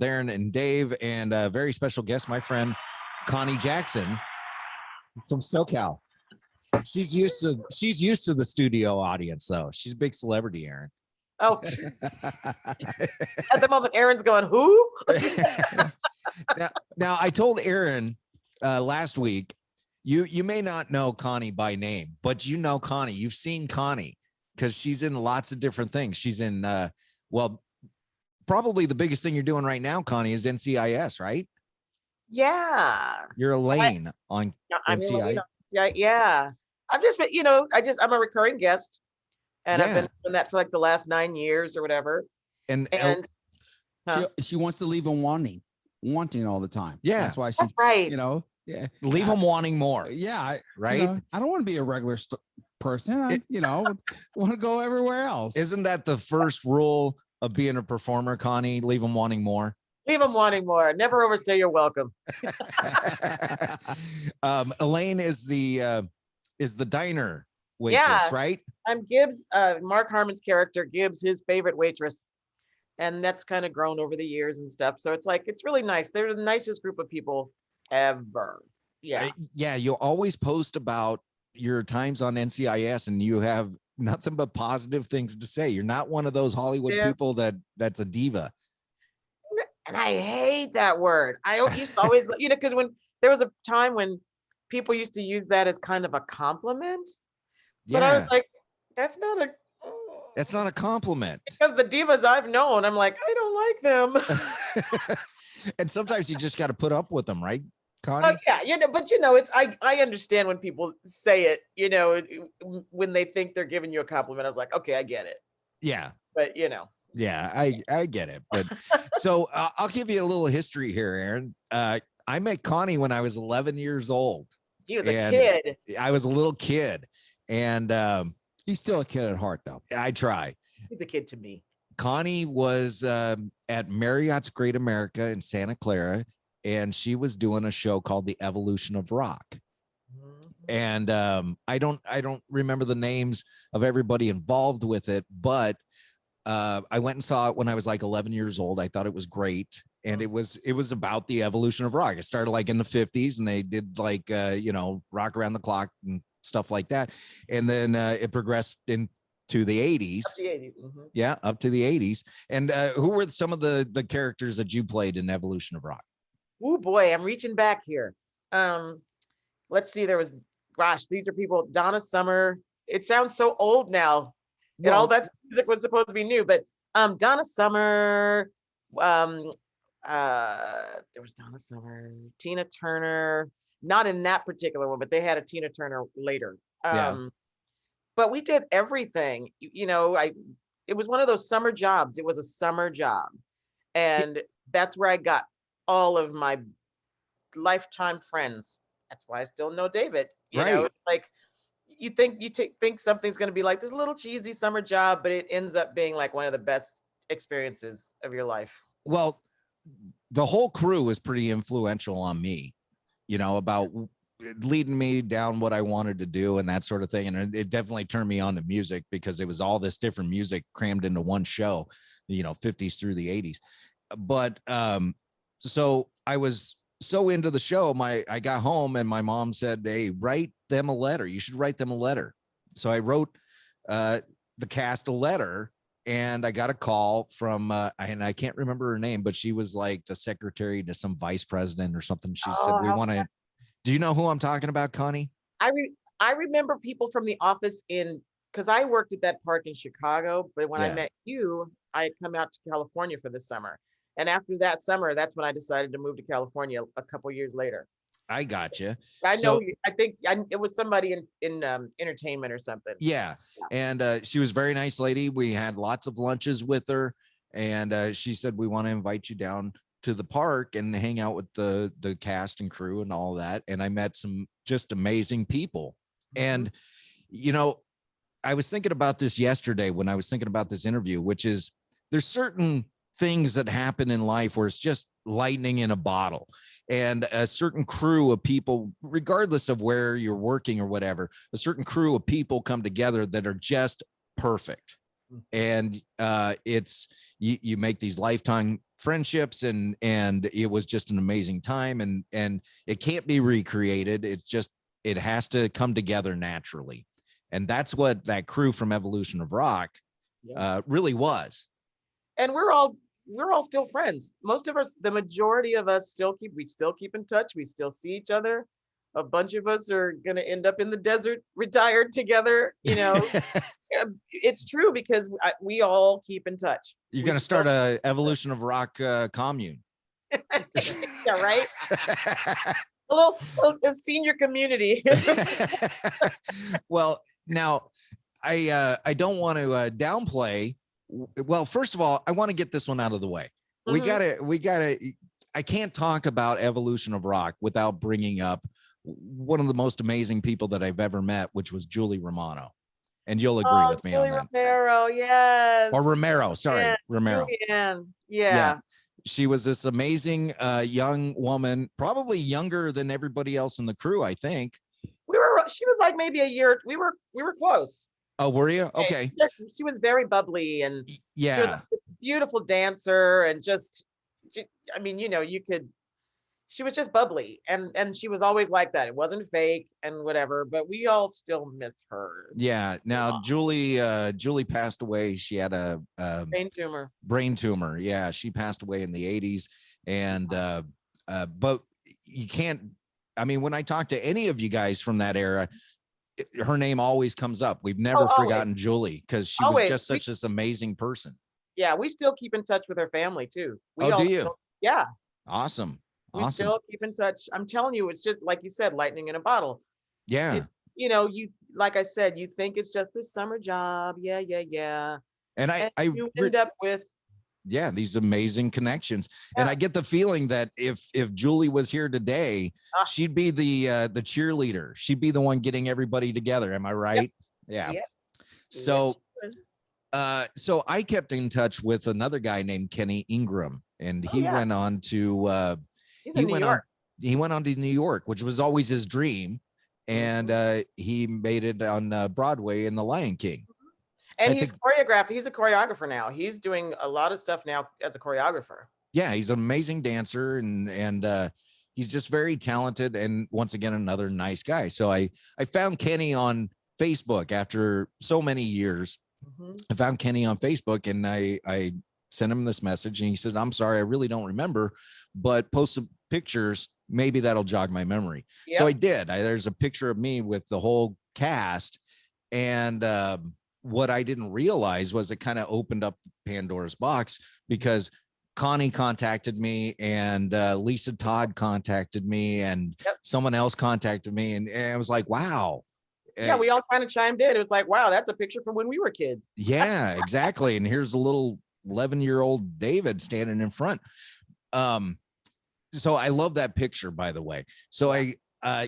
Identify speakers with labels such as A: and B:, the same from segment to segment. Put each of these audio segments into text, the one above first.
A: Darren and Dave, and a very special guest, my friend Connie Jackson from SoCal. She's used to the studio audience, though. She's a big celebrity, Aaron.
B: Oh, at the moment, Aaron's going, who?
A: now, I told Aaron last week, you may not know Connie by name, but you know Connie. You've seen Connie because she's in lots of different things. She's in, well, probably the biggest thing you're doing right now, Connie, is NCIS, right?
B: Yeah.
A: You're Elaine on NCIS.
B: Yeah. I've just been, I'm a recurring guest. And I've been doing that for like the last 9 years or whatever.
A: And
C: she wants to leave them wanting all the time.
A: Yeah.
C: That's why she's
B: right.
A: Leave them wanting more.
C: Yeah.
A: Right.
C: I don't want to be a regular person. I want to go everywhere else.
A: Isn't that the first rule of being a performer, Connie? Leave them wanting more.
B: Leave them wanting more. Never overstay your welcome.
A: Elaine is the diner waitress, right?
B: I'm Gibbs, Mark Harmon's character, Gibbs, his favorite waitress. And that's kind of grown over the years and stuff. So it's like, it's really nice. They're the nicest group of people ever. Yeah.
A: You always post about your times on NCIS and you have nothing but positive things to say. You're not one of those Hollywood people that's a diva.
B: And I hate that word. I used to always, because when there was a time when people used to use that as kind of a compliment. But I was like, that's not a compliment. Because the divas I've known, I'm like, I don't like them.
A: And sometimes you just got to put up with them, right, Connie?
B: But it's I understand when people say it, when they think they're giving you a compliment. I was like, okay, I get it.
A: Yeah.
B: But
A: Yeah, I get it. But so I'll give you a little history here, Aaron. I met Connie when I was 11 years old.
B: He was a kid.
A: I was a little kid. And
C: he's still a kid at heart, though.
A: I try.
B: He's a kid to me.
A: Connie was at Marriott's Great America in Santa Clara, and she was doing a show called The Evolution of Rock. And I don't remember the names of everybody involved with it, but I went and saw it when I was like 11 years old. I thought it was great. And it was about the evolution of rock. It started like in the 50s and they did like, rock around the clock and stuff like that. And then it progressed into the 80s.
B: Up to the 80s. Mm-hmm.
A: Yeah, up to the 80s. And who were some of the characters that you played in Evolution of Rock?
B: Oh boy, I'm reaching back here. Let's see, these are people, Donna Summer. It sounds so old now. And all that music was supposed to be new, but Donna Summer, there was Donna Summer, Tina Turner, not in that particular one, but they had a Tina Turner later. But we did everything, it was one of those summer jobs. It was a summer job. And that's where I got all of my lifetime friends. That's why I still know David, you know, like, you think something's going to be like this little cheesy summer job, but it ends up being like one of the best experiences of your life.
A: Well, the whole crew was pretty influential on me, about leading me down what I wanted to do and that sort of thing. And it definitely turned me on to music because it was all this different music crammed into one show, 50s through the 80s. But so I was so into the show, I got home and my mom said, hey, write them a letter. You should write them a letter. So I wrote the cast a letter and I got a call from, and I can't remember her name, but she was like the secretary to some vice president or something. She said, we want to, do you know who I'm talking about, Connie?
B: I remember people from the office because I worked at that park in Chicago, but when I met you, I had come out to California for the summer. And after that summer, that's when I decided to move to California a couple years later.
A: I got you.
B: I think it was somebody in entertainment or something.
A: Yeah. And she was a very nice lady. We had lots of lunches with her. And she said, we want to invite you down to the park and hang out with the cast and crew and all that. And I met some just amazing people. And, I was thinking about this yesterday when I was thinking about this interview, which is there's certain things that happen in life where it's just lightning in a bottle, and a certain crew of people, regardless of where you're working or whatever, a certain crew of people come together that are just perfect. and it's you make these lifetime friendships, and it was just an amazing time, and it can't be recreated. It's just, it has to come together naturally, and that's what that crew from Evolution of Rock really was.
B: And we're all still friends. Most of us, the majority of us we still keep in touch. We still see each other. A bunch of us are going to end up in the desert retired together, you know. It's true, because we all keep in touch.
A: You're going to start a Evolution of Rock commune.
B: Yeah, right. a little senior community.
A: Well, now I don't want to downplay. Well, first of all, I want to get this one out of the way. We gotta, I can't talk about Evolution of Rock without bringing up one of the most amazing people that I've ever met, which was Julie Romano. And you'll agree with me on that.
B: Romero, yes.
A: Or Romero, sorry,
B: Yeah,
A: Romero.
B: yeah.
A: She was this amazing young woman, probably younger than everybody else in the crew, I think.
B: She was like maybe a year. We were close.
A: Oh, were you? Okay.
B: She was very bubbly, and
A: yeah,
B: she was a beautiful dancer, and just, I mean, you know, she was just bubbly, and she was always like that. It wasn't fake and whatever, but we all still miss her.
A: Yeah. Now, Julie passed away. She had a brain tumor. Yeah. She passed away in the 80s. And, but you can't, I mean, when I talk to any of you guys from that era, her name always comes up. We've never forgotten Julie, because she was just such this amazing person.
B: Yeah. We still keep in touch with her family too.
A: Do you?
B: Yeah.
A: Awesome.
B: We still keep in touch. I'm telling you, it's just like you said, lightning in a bottle.
A: Yeah.
B: You know, like I said, you think it's just this summer job. Yeah.
A: And
B: you end up with
A: these amazing connections. And I get the feeling that if Julie was here today, she'd be the cheerleader. She'd be the one getting everybody together. Am I right? Yep. Yeah. So so I kept in touch with another guy named Kenny Ingram, and he went on to he went on to New York, which was always his dream. And he made it on Broadway in The Lion King.
B: And he's a choreographer now. He's doing a lot of stuff now as a choreographer.
A: Yeah, he's an amazing dancer, and he's just very talented, and once again, another nice guy. So I found Kenny on Facebook after so many years. I found Kenny on Facebook, and I sent him this message, and he says, "I'm sorry, I really don't remember, but post some pictures. Maybe that'll jog my memory." Yep. So I did. There's a picture of me with the whole cast. And what I didn't realize was it kind of opened up Pandora's box, because Connie contacted me, and Lisa Todd contacted me, and someone else contacted me. And I was like, wow.
B: Yeah, we all kind of chimed in. It was like, wow, that's a picture from when we were kids.
A: Yeah, exactly. And here's a little 11-year-old David standing in front. So I love that picture, by the way. So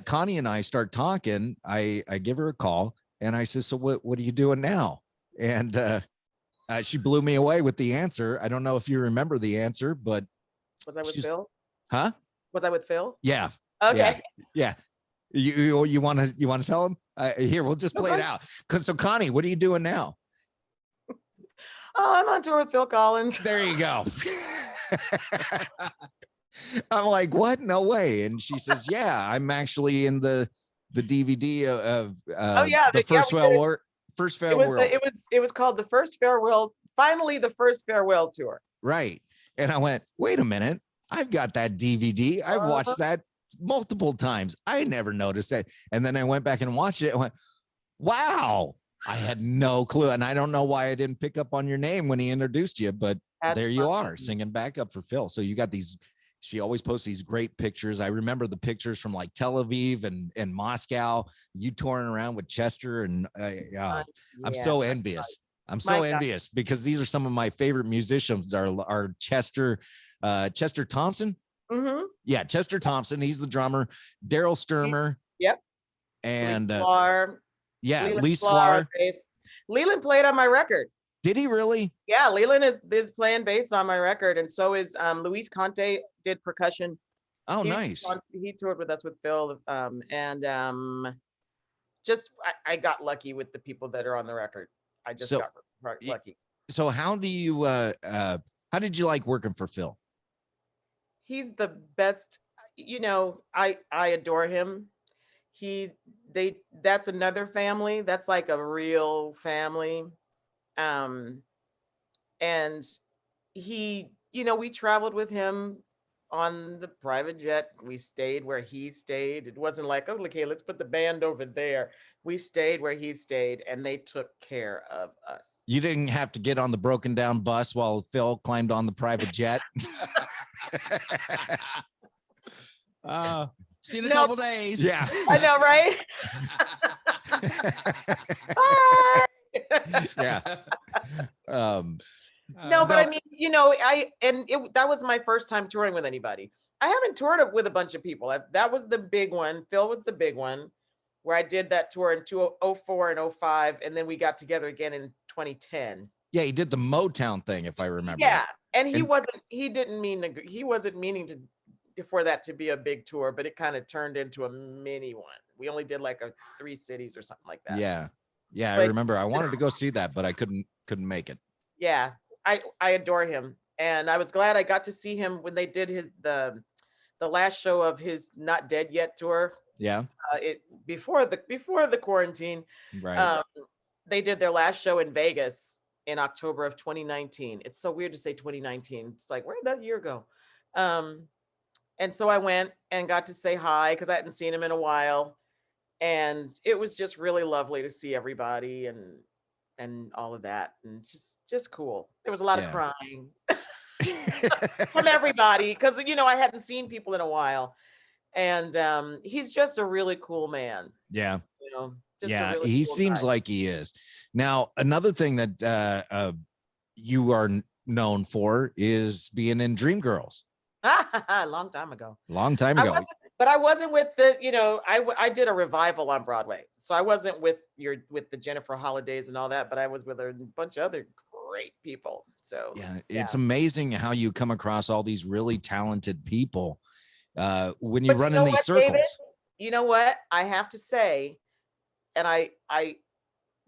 A: Connie and I start talking. I give her a call, and I said, "So what are you doing now?" And she blew me away with the answer. I don't know if you remember the answer, but
B: was I with Phil?
A: Huh?
B: Was I with Phil?
A: Yeah.
B: Okay.
A: Yeah. You want to tell him? Here, we'll just play it out. So Connie, what are you doing now?
B: Oh, I'm on tour with Phil Collins.
A: There you go. I'm like, what? No way. And she says, yeah, I'm actually in the DVD of the First Farewell.
B: It was called the First Farewell. Finally, the First Farewell tour.
A: Right. And I went, wait a minute. I've got that DVD. I've watched that multiple times. I never noticed that. And then I went back and watched it and went, wow, I had no clue. And I don't know why I didn't pick up on your name when he introduced you, but there you are singing backup for Phil. So you got these. She always posts these great pictures. I remember the pictures from like Tel Aviv and Moscow, you touring around with Chester. And I'm so envious. I'm so envious, because these are some of my favorite musicians are Chester Thompson.
B: Mm-hmm.
A: Yeah. Chester Thompson. He's the drummer. Daryl Sturmer.
B: Yep.
A: And
B: Lee Sklar.
A: Lee Sklar.
B: Leland played on my record.
A: Did he really?
B: Yeah, Leland is playing bass on my record, and so is Luis Conte did percussion.
A: Oh, nice.
B: He toured with us with Phil, and just I got lucky with the people that are on the record. lucky.
A: So how do you how did you like working for Phil?
B: He's the best. I adore him. That's another family. That's like a real family. Um, and we traveled with him on the private jet. We stayed where he stayed. It wasn't like, oh, okay, let's put the band over there. We stayed where he stayed, and they took care of us.
A: You didn't have to get on the broken down bus while Phil climbed on the private jet.
C: See you in a couple days.
A: Yeah.
B: I know, right?
A: Yeah.
B: No, but I mean, that was my first time touring with anybody. I haven't toured with a bunch of people. That was the big one. Phil was the big one, where I did that tour in 2004 and 2005, and then we got together again in 2010.
A: Yeah, he did the Motown thing, if I remember.
B: Yeah, and he wasn't meaning for that to be a big tour, but it kind of turned into a mini one. We only did like 3 cities or something like that.
A: Yeah, I
B: But-
A: remember. I wanted to go see that, but I couldn't make it.
B: Yeah, I adore him, and I was glad I got to see him when they did the last show of his Not Dead Yet tour.
A: Yeah,
B: Before the quarantine.
A: right.
B: They did their last show in Vegas in October of 2019. It's so weird to say 2019. It's like, where did that year go? And so I went and got to say hi because I hadn't seen him in a while, and it was just really lovely to see everybody and all of that, and just cool. There was a lot of crying from everybody because I hadn't seen people in a while, and he's just a really cool man.
A: Yeah.
B: Just a really
A: he
B: cool
A: seems
B: guy.
A: like he is. Now, another thing that you are known for is being in Dreamgirls.
B: A long time ago.
A: Long time ago.
B: But I wasn't with I did a revival on Broadway. So I wasn't with the Jennifer Holidays and all that, but I was with a bunch of other great people. So
A: Yeah, it's amazing how you come across all these really talented people when you run in these circles.
B: David? You know what? I have to say, and I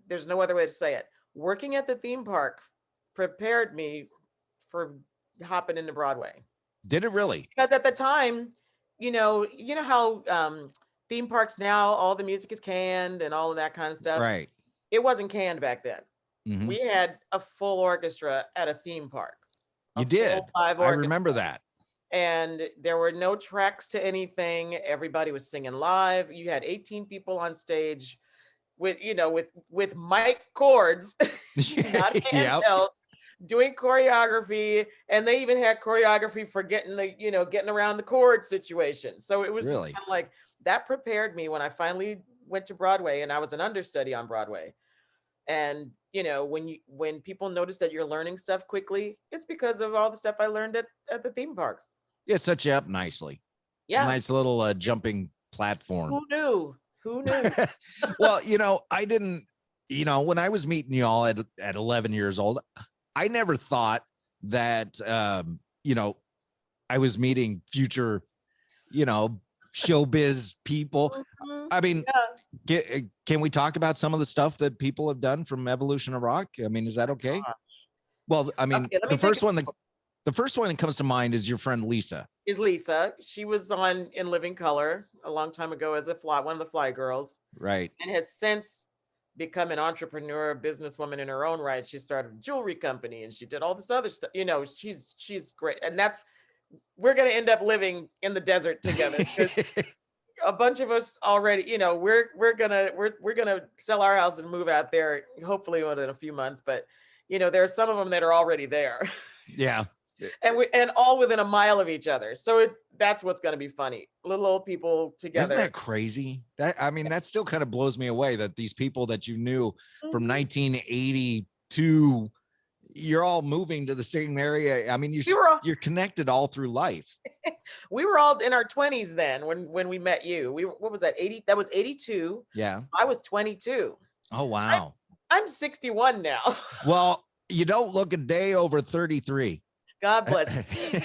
B: there's no other way to say it. Working at the theme park prepared me for hopping into Broadway.
A: Did it really?
B: Because at the time, you know how theme parks now, all the music is canned and all of that kind of stuff.
A: Right.
B: It wasn't canned back then.
A: Mhm.
B: We had a full orchestra at a theme park.
A: You did. I remember that.
B: And there were no tracks to anything. Everybody was singing live. You had 18 people on stage with mic cords, not handheld, doing choreography, and they even had choreography for getting around the chord situation. So it was just kind of like that prepared me when I finally went to Broadway, and I was an understudy on Broadway. And when people notice that you're learning stuff quickly, it's because of all the stuff I learned at the theme parks.
A: Yeah, set you up nicely.
B: Yeah,
A: it's a nice little jumping platform.
B: Who knew?
A: Well, I didn't. When I was meeting y'all at 11 years old, I never thought that, I was meeting future, showbiz people.
B: Mhm.
A: I mean, can we talk about some of the stuff that people have done from Evolution of Rock? I mean, is that okay? Well, I mean,
B: Okay,
A: the first one that comes to mind is your friend Lisa.
B: Is Lisa. She was on In Living Color a long time ago as one of the Fly Girls.
A: Right.
B: And has since become an entrepreneur, businesswoman in her own right. She started a jewelry company and she did all this other stuff. She's great. And we're going to end up living in the desert together. A bunch of us already, we're gonna sell our house and move out there, hopefully within a few months. But there are some of them that are already there.
A: Yeah.
B: And all within a mile of each other. So that's what's going to be funny. Little old people together.
A: Isn't that crazy? That still kind of blows me away that these people that you knew from 1982, you're all moving to the same area. I mean, you're connected all through life.
B: We were all in our 20s then when we met you. What was that? 80? That was 82.
A: Yeah.
B: So I was 22.
A: Oh, wow.
B: I'm 61 now.
A: Well, you don't look a day over 33.
B: God bless you.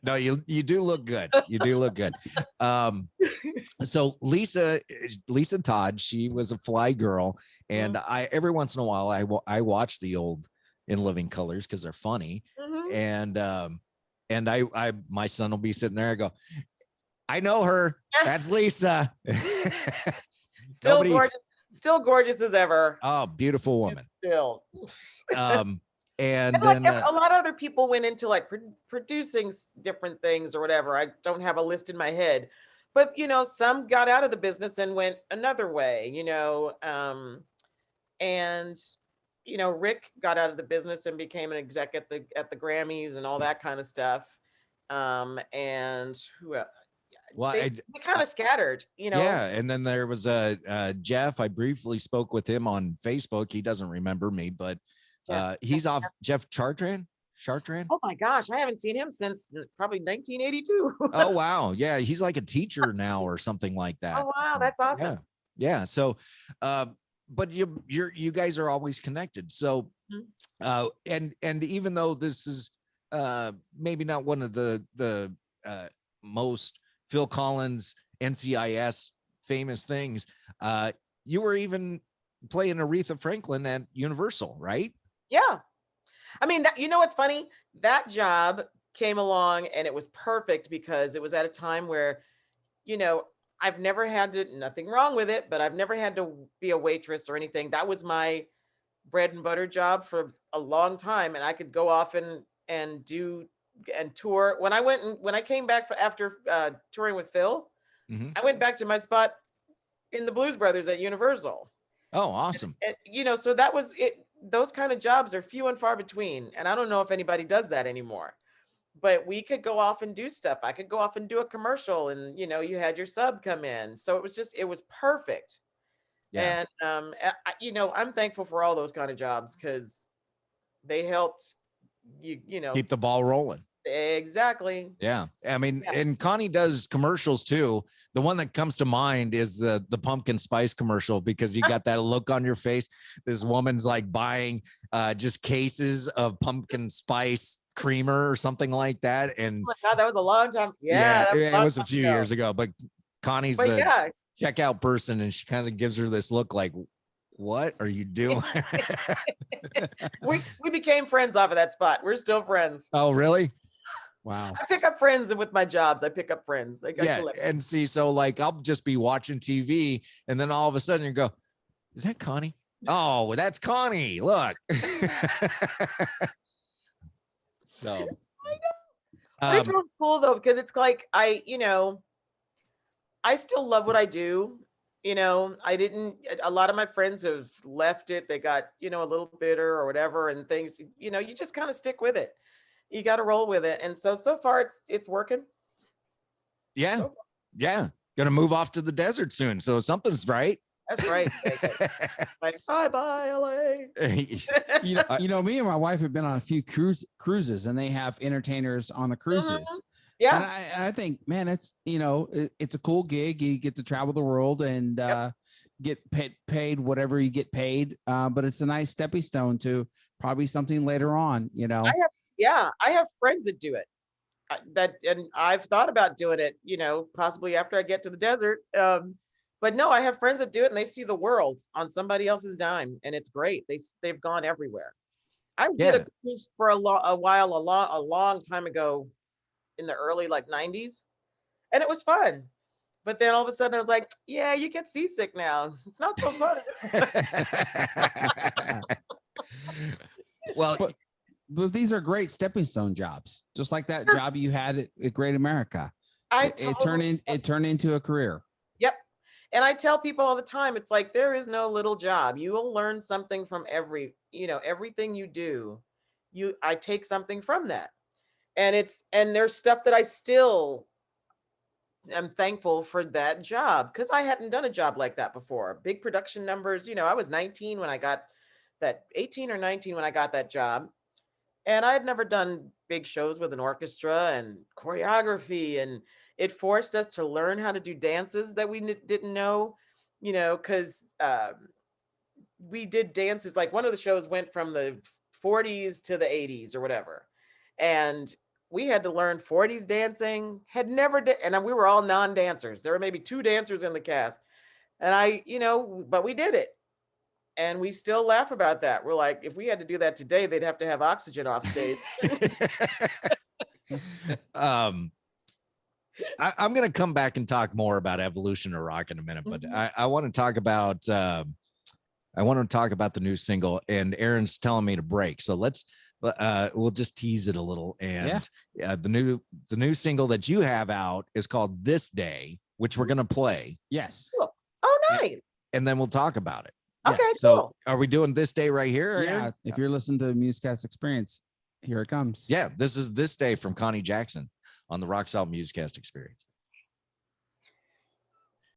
A: No, you do look good. You do look good. So Lisa Todd, she was a fly girl, and
B: Mhm.
A: I every once in a while I watch the old In Living Colors because they're funny,
B: Mhm.
A: and I my son will be sitting there. I go, I know her. That's Lisa.
B: Still
A: Nobody.
B: gorgeous, still gorgeous as ever.
A: Oh, beautiful woman.
B: Still.
A: Um, and
B: And like
A: then
B: a lot of other people went into like producing different things or whatever. I don't have a list in my head, but some got out of the business and went another way. And Rick got out of the business and became an exec at the Grammys and all that kind of stuff. And who else?
A: well,
B: They kind of scattered.
A: Yeah, and then there was Jeff. I briefly spoke with him on Facebook. He doesn't remember me, but
B: Jeff.
A: he's off. Jeff Chartrand.
B: Oh my gosh, I haven't seen him since probably 1982.
A: Oh wow, yeah, he's like a teacher now or something like that.
B: Oh wow,
A: So,
B: that's awesome.
A: yeah. So, but you guys are always connected. So, and even though this is maybe not one of the most Phil Collins NCIS famous things, you were even playing Aretha Franklin at Universal, right?
B: Yeah. I mean, what's funny? That job came along and it was perfect because it was at a time where, you know, I've never had to, nothing wrong with it, but I've never had to be a waitress or anything. That was my bread and butter job for a long time. And I could go off and do and tour. When I came back after touring with Phil,
A: Mm-hmm.
B: I went back to my spot in the Blues Brothers at Universal.
A: Oh, awesome.
B: And, so that was it. Those kind of jobs are few and far between. And I don't know if anybody does that anymore. But we could go off and do stuff. I could go off and do a commercial and, you had your sub come in. So it was perfect.
A: Yeah.
B: And, I'm thankful for all those kind of jobs because they helped
A: Keep the ball rolling.
B: Exactly.
A: Yeah. I mean,
B: Yeah.
A: and Connie does commercials too. The one that comes to mind is the pumpkin spice commercial, because you got that look on your face. This woman's like buying just cases of pumpkin spice creamer or something like that. And
B: Oh my God, that was a long time.
A: yeah,
B: Yeah, that was a
A: it
B: long
A: was a
B: time
A: few
B: ago.
A: years ago, but Connie's
B: But
A: the
B: yeah,
A: checkout person, and she kind of gives her this look like, what are you doing?
B: we became friends off of that spot. We're still friends.
A: Oh, really?
C: Wow.
B: I pick up friends with my jobs. I pick up friends. I
A: Yeah.
B: collect.
A: And see, so like I'll just be watching TV, and then all of a sudden you go, is that Connie? Oh, that's Connie. Look. So
B: But it's really cool though, because it's like I still love what I do. I didn't, a lot of my friends have left it. They got, a little bitter or whatever and things, you just kind of stick with it. You got to roll with it. And so far it's working.
A: yeah.
B: So
A: Yeah. Gonna move off to the desert soon. So something's right.
B: that's right. Like, bye, LA.
C: Me and my wife have been on a few cruises, and they have entertainers on the cruises.
B: Yeah.
C: And I think, man, it's it's a cool gig. You get to travel the world and get paid whatever you get paid. But it's a nice stepping stone to probably something later on.
B: I have friends that do it. And I've thought about doing it, possibly after I get to the desert. But no, I have friends that do it and they see the world on somebody else's dime, and it's great. They've gone everywhere. I did a cruise for a long time ago in the early like 90s, and it was fun. But then all of a sudden I was like, yeah, you get seasick now. It's not so fun.
A: Well,
C: but these are great stepping stone jobs, just like that job you had at Great America. It turned into a career.
B: Yep. And I tell people all the time, it's like, there is no little job. You will learn something from everything you do. I take something from that. And there's stuff that I still am thankful for that job, because I hadn't done a job like that before. Big production numbers. I was 19 when I got that, 18 or 19 when I got that job. And I had never done big shows with an orchestra and choreography, and it forced us to learn how to do dances that we didn't know, because we did dances. Like one of the shows went from the 40s to the 80s or whatever. And we had to learn 40s dancing, had never did, and we were all non-dancers. There were maybe 2 dancers in the cast. And but we did it. And we still laugh about that. We're like, if we had to do that today, they'd have to have oxygen off stage.
A: I'm going to come back and talk more about evolution of rock in a minute, but I want to talk about the new single, and Aaron's telling me to break. So we'll just tease it a little. And the new single that you have out is called This Day, which we're going to play.
C: Yes.
B: Cool. Oh, nice.
A: And then we'll talk about it.
B: Okay,
A: So
B: cool.
A: are we doing This Day right here?
C: Yeah.
A: Aaron?
C: If you're listening to the Musecast Experience, here it comes.
A: Yeah, this is This Day from Connie Jackson on the Rock Solid Musecast Experience.